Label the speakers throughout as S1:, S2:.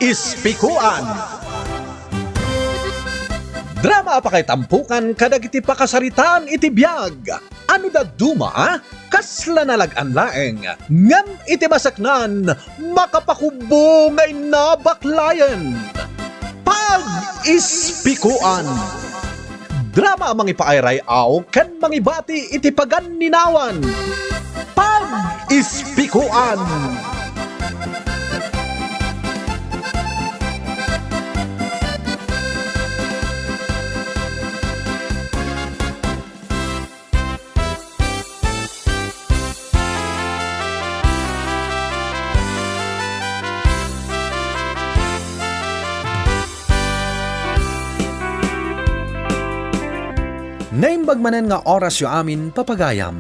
S1: Ispikuan. Drama pa kay tampukan kadag iti pakasaritaan iti biyag. Ano da duma, kasla nalagan laeng. Ngam iti masaknan, makapakubo ngay nabaklayan. Pag-ispikuan. Drama mangipairay aw ken mangibati iti pagan ninawan. Pag-ispikuan. Naimbagmanan nga oras yu amin papagayam.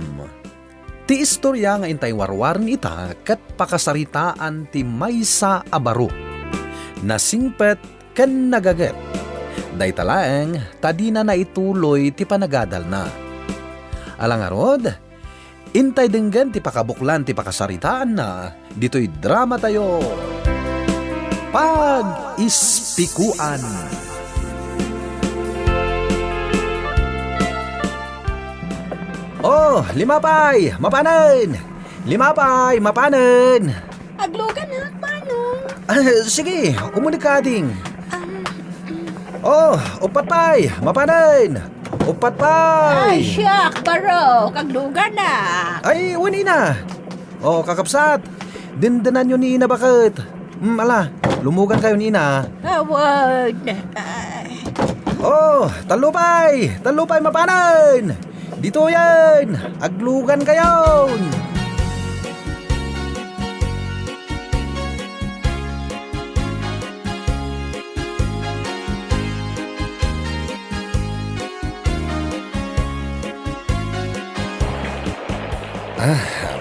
S1: Ti istorya nga intay warwaran ita kat pakasaritaan ti maysa a baro. Nasingpet ken nagaget. Daytalaeng tadi na naituloy ti panagadal na. Alangarod, intay denggan ti pakabuklan ti pakasaritaan na dito'y drama tayo. Pag-ispikuan. Oh, limapay, mapanan! Limapay, mapanan!
S2: Aglogan na, manong.
S1: Sige, umunikading. Oh, upatpay, mapanan! Upatpay!
S2: Ay, siyak, baro. Aglogan na.
S1: Ay, wani na. Oh, kakapsat. Dindanan yun ni Ina bakit? Ala, lumugan kayo ni Ina.
S2: Awad.
S1: Oh, talupay, mapanan! Dito yan! Aglugan kayo!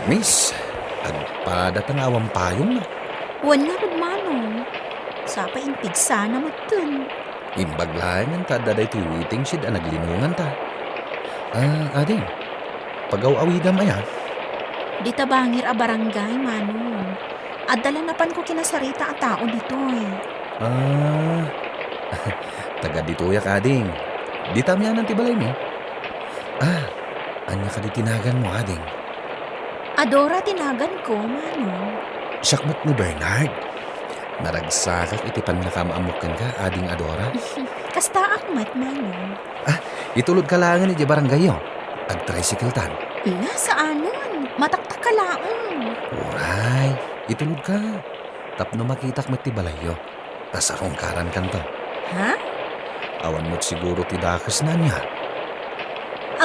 S1: Miss, agpadatang awang payong na.
S2: Wan nga rin, manong. Sapa impigsa na matun.
S1: Imbaglayan ng tadaday tiwiting sid ang naglinungan ta. Ading, pagaw-awidam aya.
S2: Di tabangir a barangay, manong. Adala napan ko kinasarita a tao dito eh.
S1: Taga dito yak ading. Di tamyan ang tibalay mi. Anya ka di tinagan mo ading.
S2: Adora tinagan ko, manong.
S1: Siyakmat ni Bernard. Naragsakak iti pannakamaamukan ka, ading Adora.
S2: Kasta akmat, manong.
S1: Itulod ka langan ni barangay yo. Ag-tricycle tan.
S2: Ila, saanon? Mataktak ka laong.
S1: Uray, itulod ka. Tapno makitak met ti balayo. Tas arongkaran kanto.
S2: Ha?
S1: Awan mo't siguro ti dakas na niya.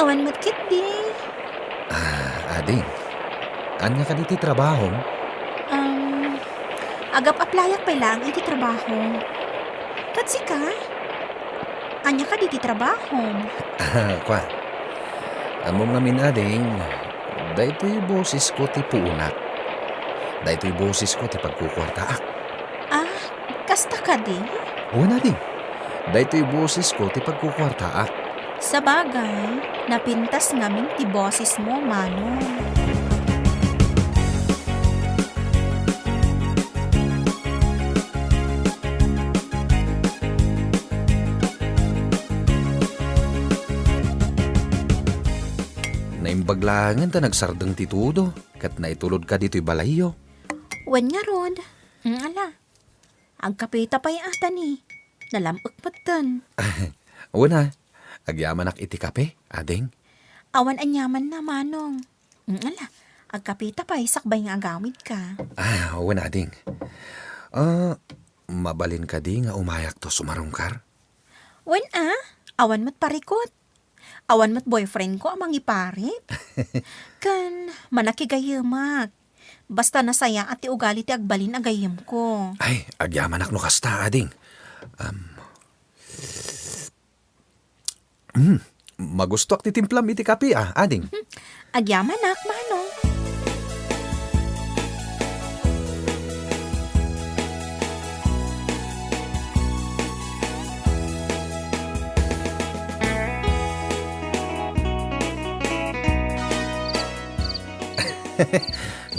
S2: Awan mo't kit di.
S1: Ading. Anya ka di ti trabaho?
S2: Agap-aplayak pa lang iti trabaho. Katsi ka? Anya ka di trabaho?
S1: Kwa. Amom namin ading, daytoy boses ko ti puunak. Daytoy boses ko ti pagkukwartaak.
S2: Kasta ka di?
S1: Oo ading. Daytoy boses ko ti pagkukwartaak.
S2: Sa bagay, napintas ngamin ti boses mo, manong.
S1: Naimbaglangan ta nagsardeng titudo, kat naitulod ka dito'y balayo.
S2: Wan nga rod. Ala. Ang kapita pa ata ni. Nalamok patan.
S1: Una, agyamanak iti kape, ading.
S2: Awan anyaman na, manong. Ala. Ang kapita pa sakbay nga agawid ka.
S1: Una ading. Mabalin ka di nga umayak to sumarungkar.
S2: Wan awan mo't parikot. Awan mo't boyfriend ko amang iparit. Kan, manakigayamak. Basta nasaya at ugali ti agbalin agayam ko.
S1: Ay, agyamanak no kasta, ading. Magusto ak ti timplam iti kape, ading.
S2: Agyamanak, manong.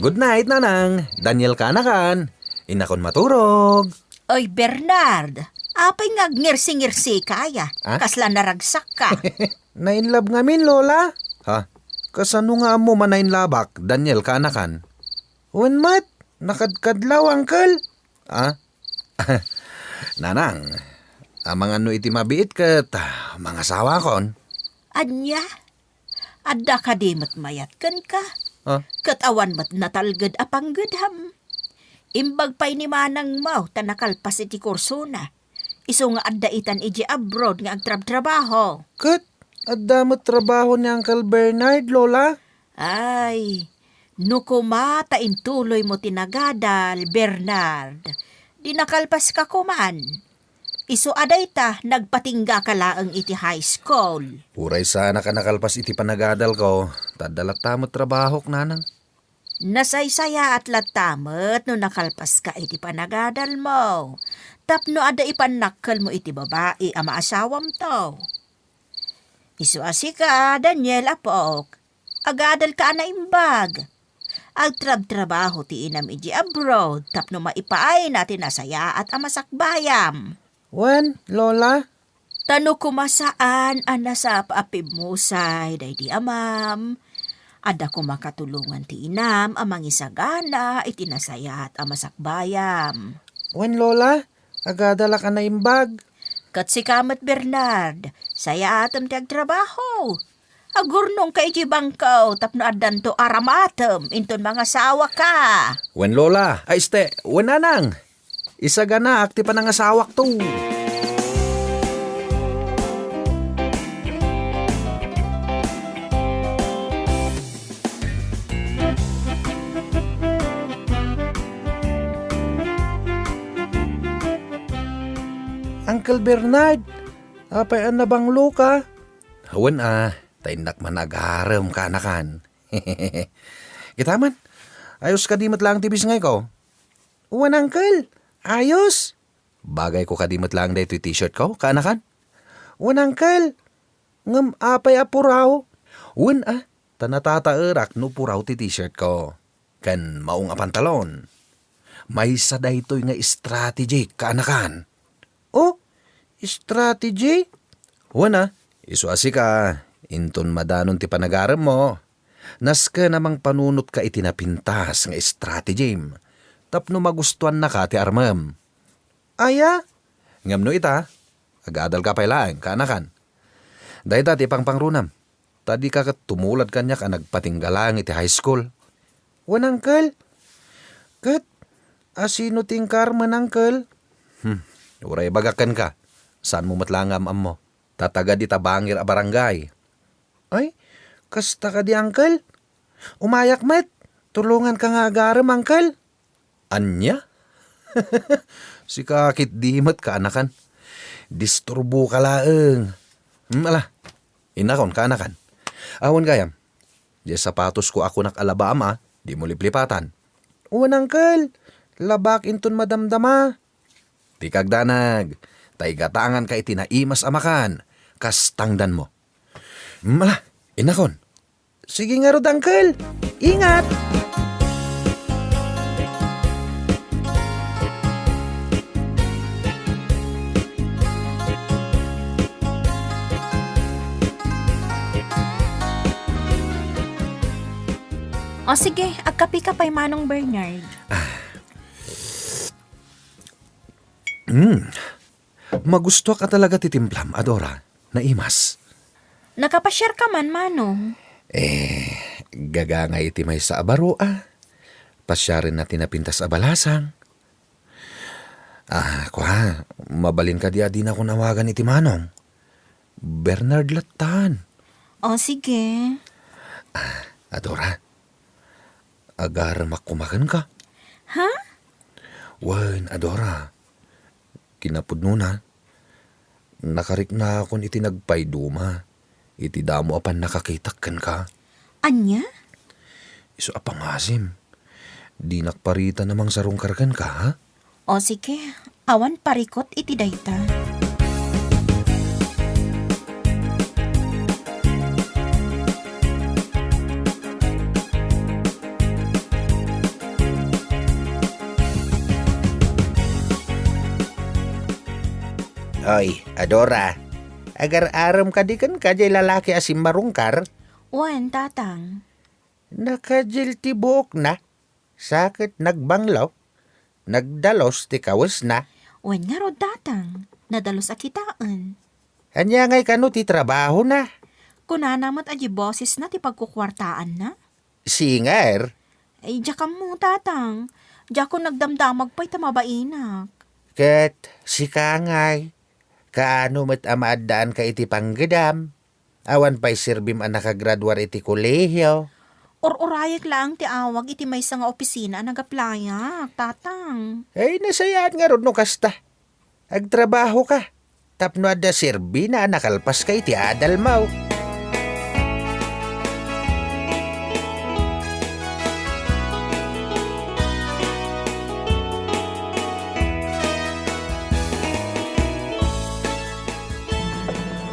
S1: Good night, nanang. Daniel ka na kan. Inakon maturog.
S2: Oy, Bernard, apay nga ngirsi-ngirsi kaya.
S1: Ah?
S2: Kasla naragsak ka.
S1: Nainlab ngamin, Lola. Ha? Kasano nga mo manainlabak, Daniel, kanakan? Wan mat, nakadkadlaw, Uncle. Ah? Nanang, amang ano iti mabiit kat mga sawa kon.
S2: Anya, adda ka di mat mayat kan ka.
S1: Ah?
S2: Katawan mat natalgad apanggad ham. Imbag pa'y ni manang mau tanakalpas iti kurso na. Iso nga adda itan iji abroad nga agtrab-trabaho.
S1: Kat, adamot trabaho ni Uncle Bernard, Lola.
S2: Ay, no kumata intuloy mo tinagadal, Bernard. Di nakalpas ka kuman. Iso aday ta, nagpatingga ka laang iti high school.
S1: Uray sana ka nakalpas iti panagadal ko. Tadalat tamot trabaho, nanang.
S2: Nasaysaya at latamet no nakalpas ka iti panagadal mo. Tapno ada ipanakkel mo iti babae ama asawam to. Isu asika, Daniel apok. Agadal ka na imbag. Agtrab-trabaho ti inam iji abroad tapno maipaay natin nasaya at amasakbayam.
S1: Wan, Lola?
S2: Tano kumasaan ana sa paapimusay day di amam. Ada ko makatulungan ti inam amang isagana itinasaya at amasakbayam.
S1: Wan, Lola? Agadala ka na imbag.
S2: Kat si Kamat Bernard, saya atam ti agtrabaho. Agurnong ka iti bangkaw tapno addan to aramatem inton mga sawa ka.
S1: Wan, Lola? Ay, wan nanang. Isagana, akti pa nangasawak to. Uncle Bernard, apay na bang luka? Hawan taindak man agharem kanakan. Kitaman, ayos ka dimot lang tibis ngay ko. Uwan, Uncle, ayos. Bagay ko kadimot lang dahito yung t-shirt ko, kanakan. Uwan, Uncle, ngam apay apuraw. Uwan tanatataerak no puraw ti t-shirt ko. Kan maong pantalon. May sa daytoy nga strategy, kanakan. Oh, strategy? Wana, isuasi ka, inton madanon ti panagaram mo. Nas ka namang panunot ka itinapintas nga strategy. Tapno magustuhan na ka ti armam. Aya? Ngam no ita, agadal ka pailaan, kanakan. Dahil ti pangpangrunam, tadi ka tumulad kanya ka nagpatinggalang iti high school. Wan, Uncle? Kat, asino tingkar man, Uncle? Uray bagakan ka. Saan mo matlangam mo? Tatagad ita bangir a barangay. Ay, kasta ka di, Uncle. Umayak met. Tulungan ka nga agaram, Uncle. Anya? Si kakit dimat ka, anakan. Disturbo ka laeng. Inakon ka, anakan. Awan gayam. Di sapatos ko ako nakalaba ama, di mo liplipatan. Uwan, Uncle. Labak inton madamdama. Di kagdanag, tay gatangan ka itinaimas amakan, kastangdan mo. Inakon. Sige nga rod, Uncle. Ingat!
S2: O sige, agkapi ka pa'y Manong Bernard.
S1: Magusto ka talaga titimplam, Adora, na imas.
S2: Nakapashare ka man, Manong.
S1: Gagangay iti may sa abaro, Pasyarin natin na pintas abalasang. Mabalin ka di ako nawagan iti Manong. Bernard Latan.
S2: O sige.
S1: Adora, agar makumakan ka.
S2: Ha?
S1: Wan, Adora. Kinapudno na. Nakarik na akong iti nagpayduma. Iti damo apan nakakitakan ka.
S2: Anya?
S1: Iso apangasim. Di nakparita namang sarong kargan ka, ha?
S2: O sige, awan parikot iti dayta.
S3: Oy, Adora. Agar aram ka di kan kajay lalaki asim marungkar.
S2: Wan, tatang.
S3: Nakajil ti buok na. Sakit nagbanglaw. Nagdalos ti kawas na.
S2: Wan nga rod, tatang. Nadalos akitaan.
S3: Anya ngay kano ti trabaho na.
S2: Kunanamat aji boses na ti pagkukwartaan na.
S3: Singer.
S2: Ay, diya ka mo, tatang. Diya ko nagdamdamag pa'y tamabainak.
S3: Ket si Kangay. Kaano met amaadaan ka iti panggedam. Awan pa'y sirbim ang nakagraduar iti kolehiyo.
S2: Or-orayag lang ti awag iti may nga opisina nagaplayak, tatang.
S3: Ay nasayaan nga ron no kasta. Agtrabaho ka. Tapno ada sirbi na nakalpas ka iti adal mau.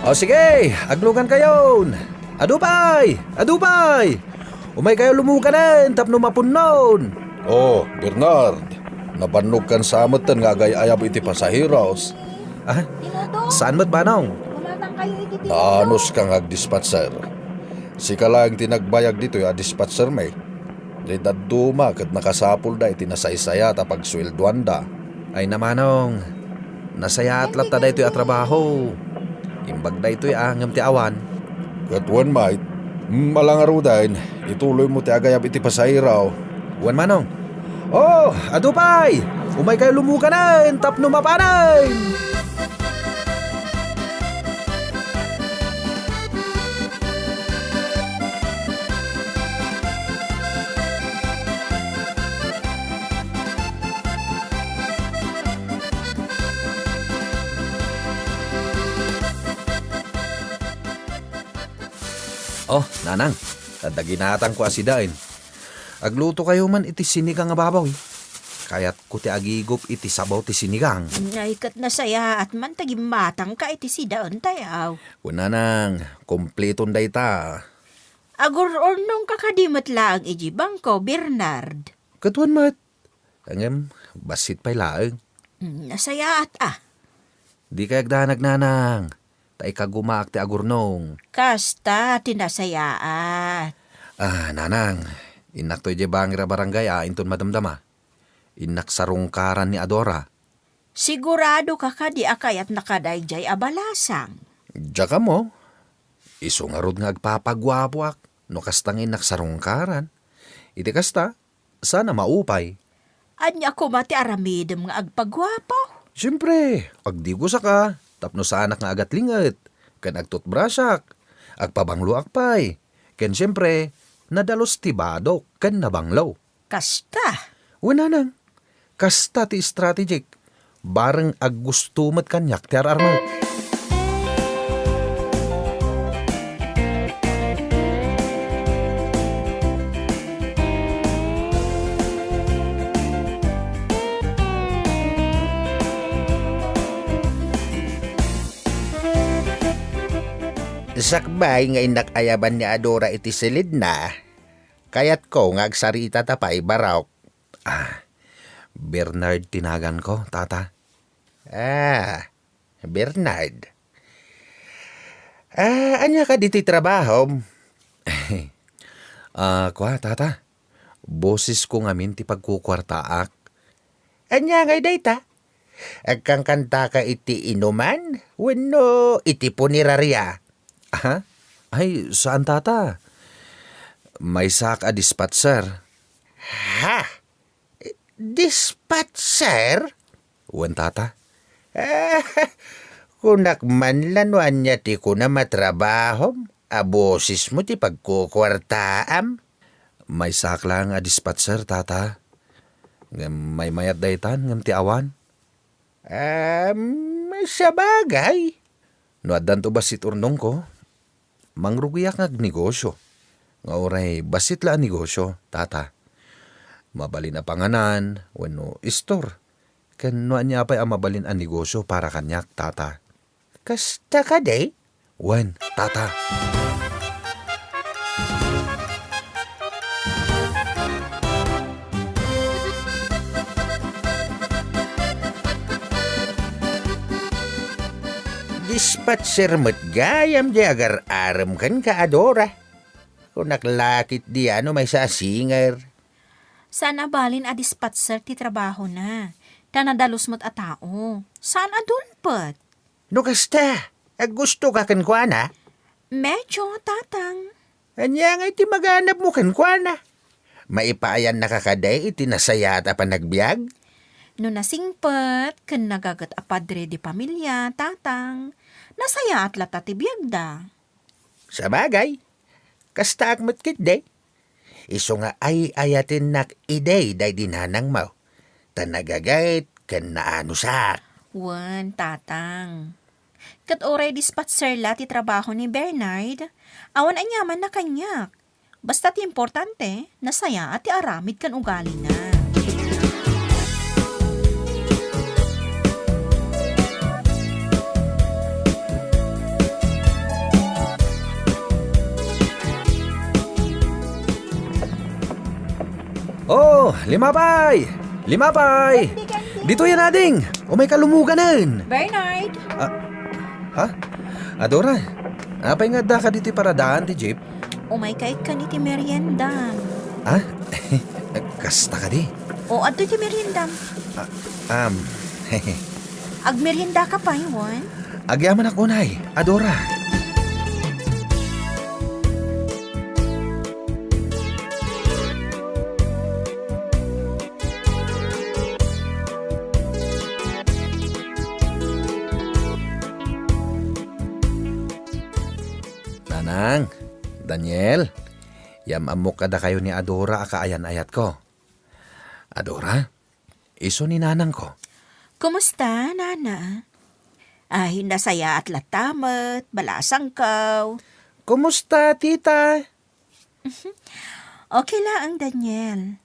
S1: O sige, aglugan kayon. Adupay! Adupay! Umay kayo lumukanan, tapno mapunon.
S4: Oh, Bernard. Nabannog kan sa amatan nga ayab iti pasahiros.
S1: Ah,
S2: Tinodo,
S1: saan mo't banong?
S2: kumatang kayo iti
S4: Naanos kang ag-dispatcher. Si kalang tinagbayag dito yung dispatcher may. Di daduma kat nakasapul da iti nasaysaya tapag swelduan da.
S1: Ay namanong, nasaya at lata da ito'y atrabaho. Imbag da ito'y angam ti awan.
S4: Kat one might, malangaro dahin, ituloy mo ti agayab iti pasahiraw.
S1: Wan manong. Oh, adupay! Umay kayo lumukanan, tapno mapanan! Oh, nanang, tadaginatan ko asidain. Agluto kayo man iti sinigang nga babaw. Kaya't ko ti agigop iti sabaw ti sinigang.
S2: Ay, kat nasaya at man tagimatang ka iti sidaon tayaw.
S1: Una nang, kompleton day ta.
S2: Agur-ornong kakadimot lang iji bangko, Bernard.
S1: Katuan mat. Angem, basit pa'y laeng.
S2: Nasaya at
S1: Di kayag danag nanang. Tay kagumaak ti agurnong.
S2: Kasta, tinasayaat.
S1: Ah, nanang. Inak to'y bangira barangay inton madamdama. Inak sarungkaran ni Adora.
S2: Sigurado ka ka di akayat nakadayjay abalasang.
S1: Diya ka mo. Isungarod nga agpapagwapuak. No kastang inak sarungkaran. Iti kasta, sana maupay.
S2: Anya ko mati aramidem nga agpagwapaw.
S1: Siyempre, agdigo sa ka. Tapno sa anak nga agatlingat. Kan agtutbrasak. Agpabanglo akpay. Ken siyempre, nadalos tibado kan nabanglaw.
S2: Kasta.
S1: Wala nang. Kasta ti strategic. Bareng aggustumat kanyak ti ararmat.
S3: Sakbay nga inakayaban ni Adora iti silid na. Kayat ko nga agsarita tapay baraw.
S1: Bernard tinagan ko, tata.
S3: Bernard. Anya ka diti trabaho?
S1: Kwa, tata. Boses ko ngamin ti pagkukwartaak.
S3: Anya ngay dayta? Agkang kanta ka iti inuman? Wenno iti punirarya?
S1: Ha? Ay, saan tata? May sak a dispatcher.
S3: Ha? Dispatcher?
S1: Wen tata.
S3: Kunak man lanuan niya ti kuna matrabahom. Abosis mo ti pagkukwartaam.
S1: May sak lang a dispatcher, tata. May mayat daytan ngam ti awan.
S3: Sa bagay.
S1: No addan to basit urnong ko. Mangrugiyak nga negosyo. Nga oray basit la negosyo, tata. Mabalin na panganan, wenno istor. Ken no anya pa'y mabalin ang negosyo para kanyak, tata.
S3: Kasta ka day?
S1: Wen, tata.
S3: dispatcher mo't gayam di agar aram kan ka Adora. Kung naklakit di ano may sa singer.
S2: Saan abalin a dispatcher ti trabaho na? Tanadalos mo't a tao. Saan adulpot?
S3: No kasta, gusto ka kan kwa na?
S2: Medyo, tatang.
S3: Anya nga iti maganap mo kan kwa na? Maipayan nakakaday iti nasaya at panagbiag?
S2: No nasingpet, kan nagagat a padre di pamilya, tatang. Nasaya at lata ti biyagda.
S3: Sa bagay, kasta akmat day. Iso nga ay ayatin nak iday day dinanang mo. Tanagagait kan naano sak.
S2: Wan, tatang. Kat oray dispatcher la ti trabaho ni Bernard, awan anyaman na kanyak. Basta ti importante, nasaya at ti aramid kan ugali na.
S1: Oh, limapay! Limapay! Dito yan, ading! O may kalumuganan!
S2: Bernard!
S1: Ha? Adora, apay nga da ka dito paradaan ti jeep?
S2: Umay kay ka ni ti merienda.
S1: Ha? Kasta ka di?
S2: O adto ti merienda. Ag merienda ka pa, Iwan?
S1: Agyaman ako, nay. Adora. Nanang, Daniel, yamamok kada kayo ni Adora akaayan-ayat ko. Adora, iso ni nanang ko.
S2: Kumusta, Nana? Ay, nasaya at latamat, balasang kaw.
S3: Kumusta, tita?
S2: Okay lang, Daniel.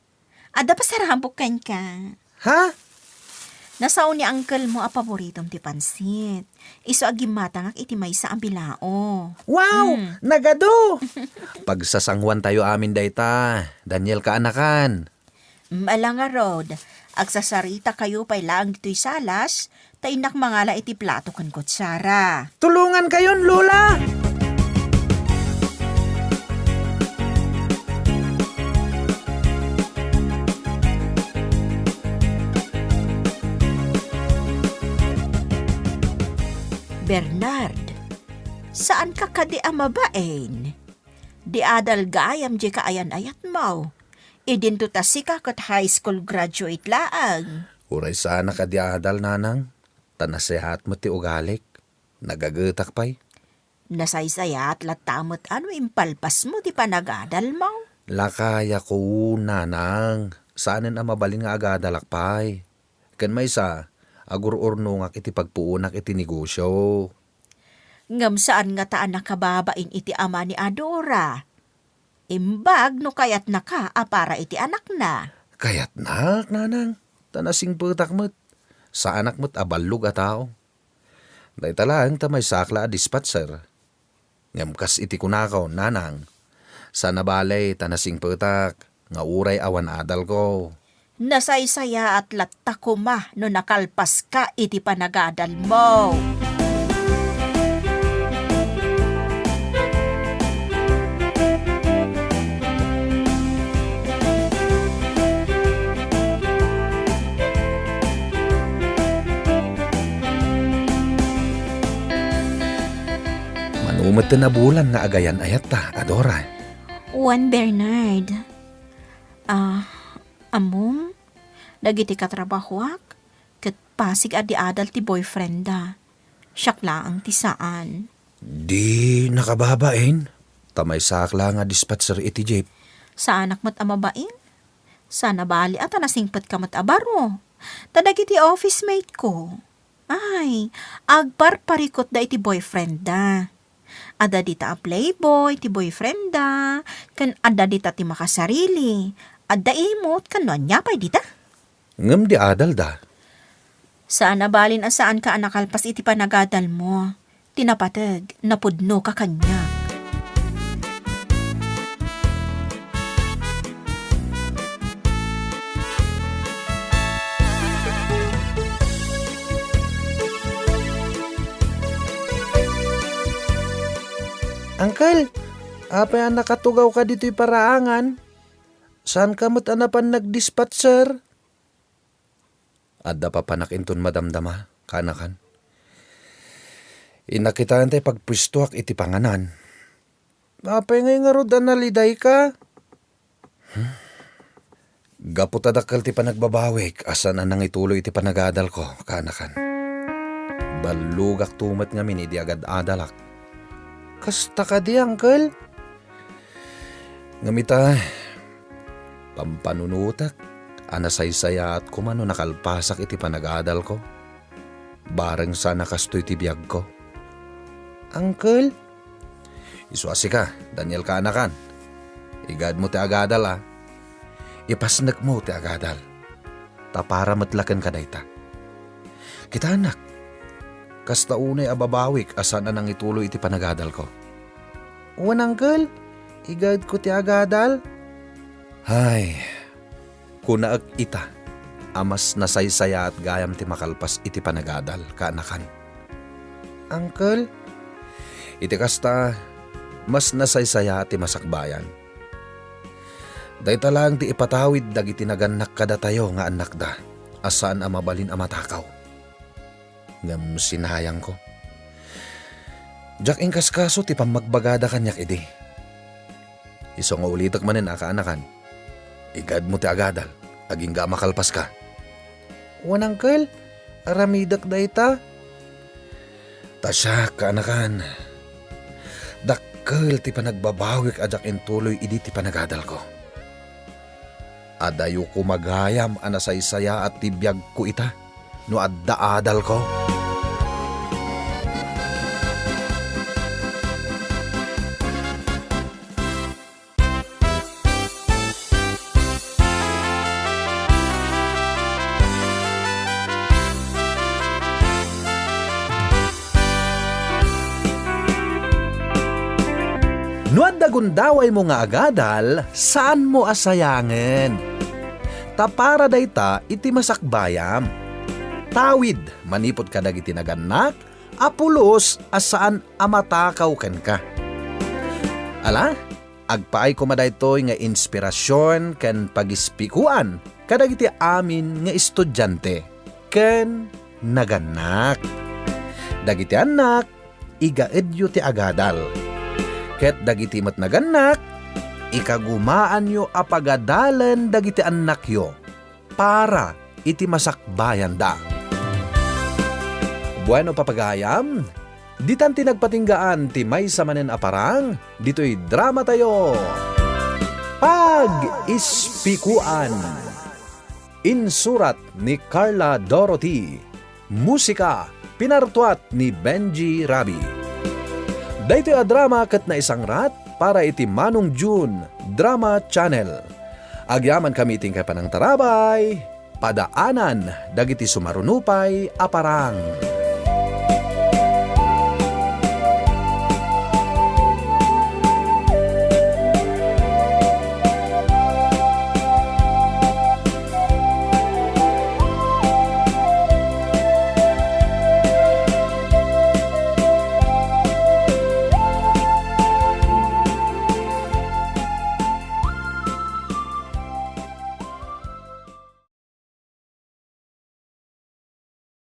S2: Ada pa sarahampukan ka.
S3: Ha?
S2: Nasaon ni uncle mo a paboritong ti pansit. Iso agimatangak iti may sa ambilao.
S3: Wow! Nagado!
S1: Pagsasangwan tayo amin dayta, Daniel kaanakan.
S2: Malanga rod, agsasarita kayo pay lang dito'y salas, tainak mangala iti plato kan kutsara.
S3: Tulungan kayon, Lola!
S2: Bernard, saan ka kadi amabain? Di adal gayam di kaayan-ayat mo. Idinto tasika kat high school graduate laang.
S1: Uray sana ka diadal, nanang. Tanasehat mo ti ugalik. Nagagetak pa'y.
S2: Nasaysaya at latamot ano impalpas mo di panagadal mo.
S1: Lakaya ko, nanang. Saanin ang mabalin nga agadalak pa'y. Kan may sa, agur-urnungak iti pagpuunak iti negosyo.
S2: Ngam saan nga taan nakababain iti ama ni Adora. Imbag no kayat na ka para iti anak na.
S1: Kayat nak, nanang. Tanasing putak mo't. Sa anak mo't abalug a tao. Day talang tamay sakla a dispatcher. Ngamkas iti kunakaw, nanang. Sa nabalay tanasing putak, nga uray awan adal ko.
S2: Nasaysaya at latta kuma no nakalpas ka iti panagadal mo.
S1: Manumat na bulan nga agayan ayat ta, Adora.
S2: Juan Bernard. Amom, dagiti katrabahoak, ket pasig adi adal ti boyfriend da. Siyak laang ti saan.
S1: Di nakababain. Tamay sakla nga dispatcher iti jeep.
S2: Sa anak mat amabain? Sana bali at nasingpet ka mat abaro. Tadagiti office mate ko. Ay, agparparikot da iti boyfriend da. Ada dita a playboy ti boyfriend da, kan ada dita ti makasarili. Ada imot kan no anyapay dita.
S1: Ngam di adal da.
S2: Sana balin asaan ka anakalpas iti panagadal mo. Tinapatag, napudno ka kanya.
S3: Uncle, apa yang nakatugaw ka dito'y paraangan? Saan ka mo't anapan nag-dispatcher?
S1: Adda pa panakinton madamdama, kanakan. Inakitaan tayo pagpwistuak iti panganan.
S3: Apay ngay nga roda naliday ka?
S1: Gaputadakal ti panagbabawik, asan anang ituloy iti panagadal ko, kanakan. Balugak tumat nga min, idi agad adalak.
S3: Kasta ka di, Uncle?
S1: Ngamita, pampanunutak, anasaysaya at kumano nakalpasak iti panagadal ko. Bareng sa nakastoy ti biyag ko.
S3: Uncle?
S1: Isuasi ka, Daniel kanakan. Igad mo ti agadal Ipasnak mo ti agadal. Tapara matlakan ka dayta. Kita anak, kasta unay ababawik asan anang ituloy iti panagadal ko.
S3: Wan, Uncle? Igad ko ti agadal?
S1: Hay, kunaag ita, amas nasaysaya at gayam ti makalpas iti panagadal, kaanakan.
S3: Uncle?
S1: Iti kasta, mas nasaysaya ti masakbayan. Dayta lang ti ipatawid dagiti naganak kada tayo nga anak da, asaan amabalin amatakaw. Ngam sinayang ko. Jak ingkas kaso ti pamagbagada kanyak idi. Iso nga ulitak manin kaanakan. Igad mo ti agadal, aging ga makalpas ka.
S3: Wan, Uncle? Aramidak dayta?
S1: Tasya, kaanakan. Dakkel ti panagbabawik ajak intuloy idi ti panagadal ko. Adayo ko maghayam anasaysaya at tibiyag ko ita, no adda-adal ko. No adda gundaway mo nga agadal, saan mo asayangen? Tapara dayta iti masakbayam. Tawid, manipod ka dagiti naganak, apulos asaan amatakaw ken ka. Ala, agpaay ko madaytoy nga inspirasyon ken pagispikuan kadagiti amin nga estudyante ken naganak. Dagiti anak, igaedyo ti agadal. Ket dagiti met naganak, ikagumaan yo apagadalan dagiti anak yo para iti masakbayan da. Bueno papagayam, ditan tinagpatinggaan ti maysa manen aparang, dito'y drama tayo. Pag-ispikuan. Insurat ni Carla Dorothy. Musika, pinartuat ni Benji Rabi. Daytoy a drama ket na isang rat para iti Manong June Drama Channel. Agyaman kami iting kay panang tarabay, padaanan dagiti sumarunupay aparang.